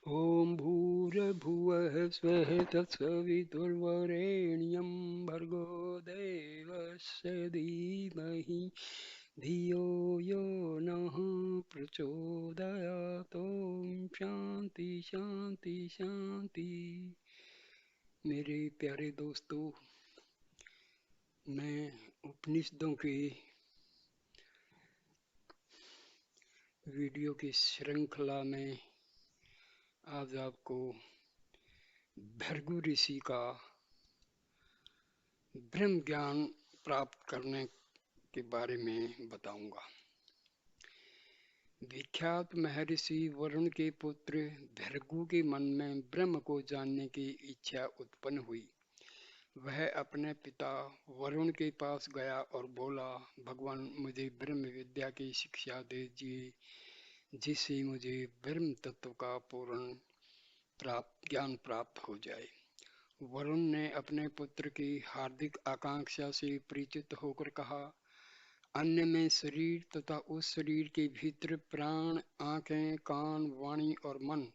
ॐ भूर्भुवः स्वः तत्सवितुर्वरेण्यं भर्गो देवस्य धीमहि धियो यो नः प्रचोदयात्। ॐ शांति शांति शांति। मेरे प्यारे दोस्तों, मैं उपनिषदों की वीडियो की श्रृंखला में आज आपको भृगु ऋषि का ब्रह्म ज्ञान प्राप्त करने के बारे में बताऊंगा। विख्यात महर्षि वरुण के पुत्र भृगु के मन में ब्रह्म को जानने की इच्छा उत्पन्न हुई। वह अपने पिता वरुण के पास गया और बोला, भगवान, मुझे ब्रह्म विद्या की शिक्षा दीजिए जिससे मुझे ब्रह्म तत्व का पूर्ण ज्ञान प्राप्त हो जाए। वरुण ने अपने पुत्र की हार्दिक आकांक्षा से परिचित होकर कहा, अन्य में शरीर तथा उस शरीर के भीतर प्राण, आंखें, कान, वाणी और मन,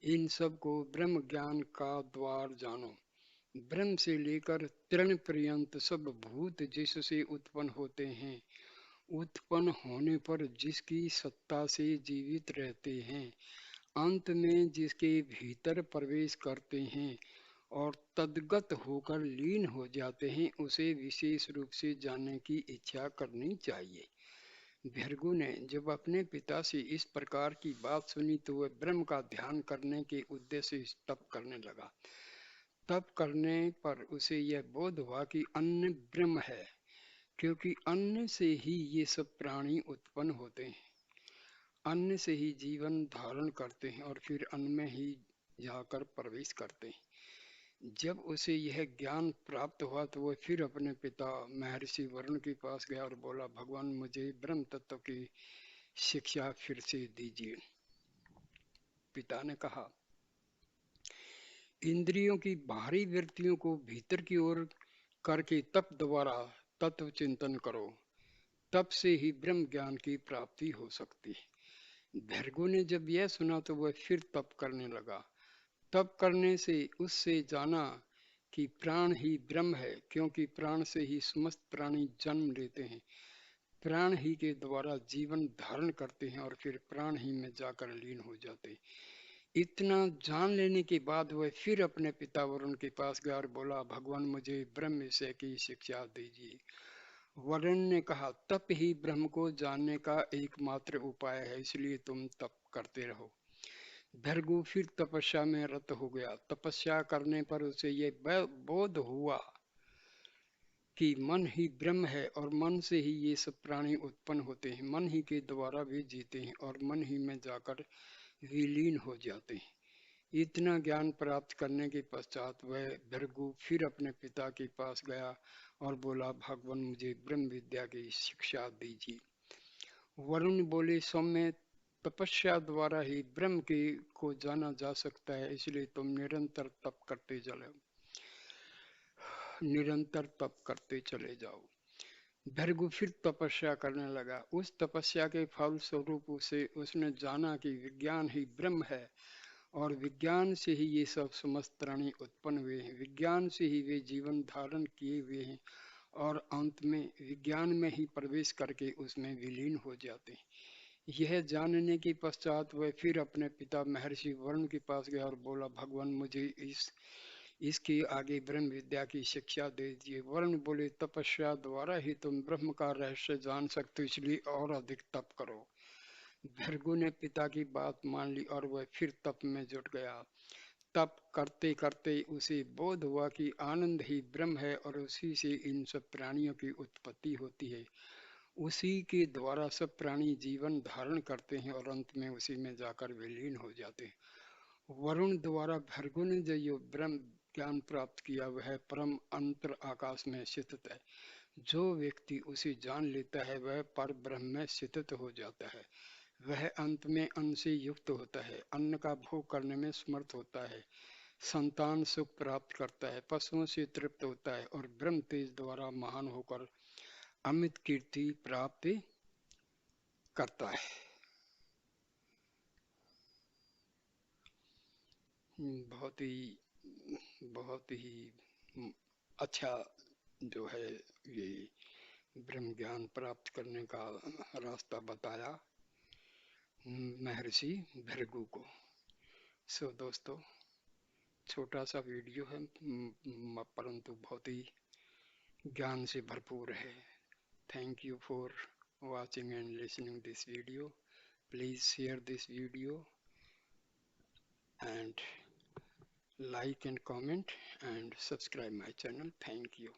इन सब को ब्रह्म ज्ञान का द्वार जानो। ब्रह्म से लेकर तृण पर्यंत सब भूत जिससे उत्पन्न होते हैं, उत्पन्न होने पर जिसकी सत्ता से जीवित रहते हैं, अंत में जिसके भीतर प्रवेश करते हैं और तद्गत होकर लीन हो जाते हैं, उसे विशेष रूप से जानने की इच्छा करनी चाहिए। भृगु ने जब अपने पिता से इस प्रकार की बात सुनी तो वह ब्रह्म का ध्यान करने के उद्देश्य से तप करने लगा। तप करने पर उसे यह बोध हुआ कि अन्न ब्रह्म है, क्योंकि अन्न से ही ये सब प्राणी उत्पन्न होते हैं। अन्न से ही जीवन धारण करते हैं और फिर अन्न में ही जाकर प्रवेश करते हैं। जब उसे यह ज्ञान प्राप्त हुआ तो वह फिर अपने पिता महर्षि वरुण के पास गया और बोला, भगवान, मुझे ब्रह्म तत्व की शिक्षा फिर से दीजिए। पिता ने कहा, इंद्रियों की बाहरी वृत्तियों को भीतर की ओर करके तप द्वारा तत्व चिंतन करो, तप से ही ब्रह्म ज्ञान की प्राप्ति हो सकती है। भृगु ने जब यह सुना तो वह फिर तप करने लगा। तप करने से उससे जाना कि प्राण ही ब्रह्म है, क्योंकि प्राण से ही समस्त प्राणी जन्म लेते हैं, प्राण ही के द्वारा जीवन धारण करते हैं और फिर प्राण ही में जाकर लीन हो जाते हैं। इतना जान लेने के बाद वह फिर अपने पिता वरुण के पास गया और बोला, भगवान, मुझे ब्रह्म विषय की शिक्षा दीजिए। वरुण ने कहा, तप ही ब्रह्म को जानने का एकमात्र उपाय है, इसलिए तुम तप करते रहो। भृगु फिर तपस्या में रत हो गया। तपस्या करने पर उसे यह बोध हुआ कि मन ही ब्रह्म है और मन से ही ये सब प्राणी उत्पन्न होते हैं, मन ही के द्वारा वे जीते हैं और मन ही में जाकर विलीन हो जाते हैं। इतना ज्ञान प्राप्त करने के पश्चात वह भृगु फिर अपने पिता के पास गया और बोला, भगवान, मुझे ब्रह्म विद्या की शिक्षा दीजिए। वरुण बोले, सौम्य, तपस्या द्वारा ही ब्रह्म के को जाना जा सकता है, इसलिए तुम निरंतर तप करते चले जाओ। भृगु फिर तपस्या करने लगा। उस तपस्या के फल स्वरूप उसने जाना कि विज्ञान ही ब्रह्म है और विज्ञान से ही ये सब समस्त प्राणी उत्पन्न हुए हैं, विज्ञान से ही वे जीवन धारण किए हुए हैं और अंत में विज्ञान में ही प्रवेश करके उसमें विलीन हो जाते हैं। यह जानने के पश्चात वह फिर अपने पिता महर्षि वरुण के पास गया और बोला, भगवान, मुझे इसके आगे ब्रह्म विद्या की शिक्षा दे दीजिए। वरुण बोले, तपस्या द्वारा ही तुम ब्रह्म का रहस्य जान सकते हो, इसलिए और अधिक तप करो। भृगु ने पिता की बात मान ली और वह फिर तप में जुट गया। तप करते करते उसे बोध हुआ कि आनंद ही ब्रह्म है और उसी से इन सब प्राणियों की उत्पत्ति होती है, उसी के द्वारा सब प्राणी जीवन धारण करते हैं और अंत में उसी में जाकर विलीन हो जाते हैं। वरुण द्वारा भृगु ने जो ब्रह्म ज्ञान प्राप्त किया वह परम अंतर आकाश में स्थित है। जो व्यक्ति उसे जान लेता है वह पर ब्रह्म में स्थित हो जाता है। वह अंत में अन्न से युक्त होता है, अन्न का भोग करने में समर्थ होता है, संतान सुख प्राप्त करता है, पशुओं से तृप्त होता है और ब्रह्म तेज द्वारा महान होकर अमित कीर्ति प्राप्त करता है। बहुत ही अच्छा जो है ये ब्रह्म ज्ञान प्राप्त करने का रास्ता बताया महर्षि भृगु को। सो दोस्तों, छोटा सा वीडियो है परंतु बहुत ही ज्ञान से भरपूर है। Thank you for watching and listening this video. Please share this video and like and comment and subscribe my channel. Thank you.